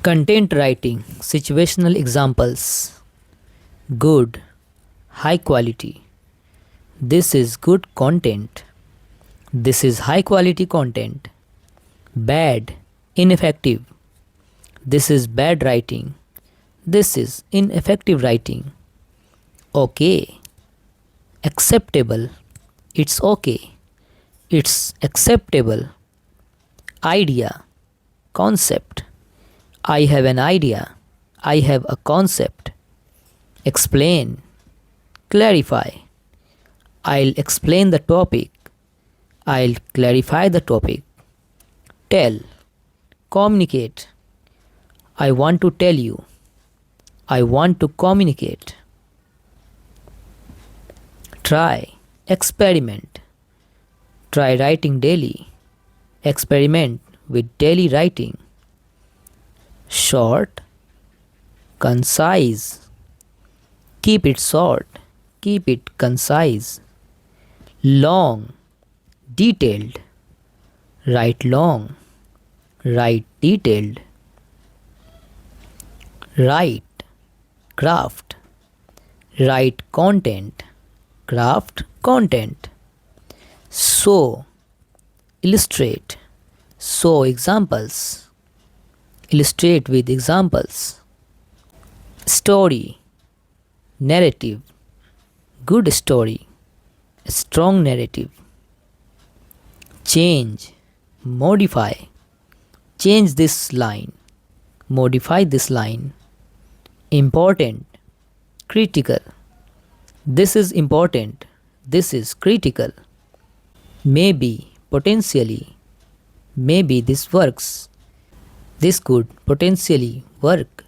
Content writing, situational examples. Good, high quality. This is good content. This is high quality content. Bad, ineffective. This is bad writing. This is ineffective writing. Okay, acceptable. It's okay. It's acceptable. Idea, concept. I have an idea. I have a concept. Explain, clarify. I'll explain the topic. I'll clarify the topic. Tell, communicate. I want to tell you. I want to communicate. Try, experiment. Try writing daily. Experiment with daily writing. Short, concise. Keep it short. Keep it concise. Long, detailed. Write long. Write detailed. Write, craft. Write content. Craft content. Show, illustrate. Show examples. Illustrate with examples. Story, narrative. Good story. Strong narrative. Change, modify. Change this line. Modify this line. Important, critical. This is important. This is critical. Maybe, potentially. Maybe this works. This could potentially work.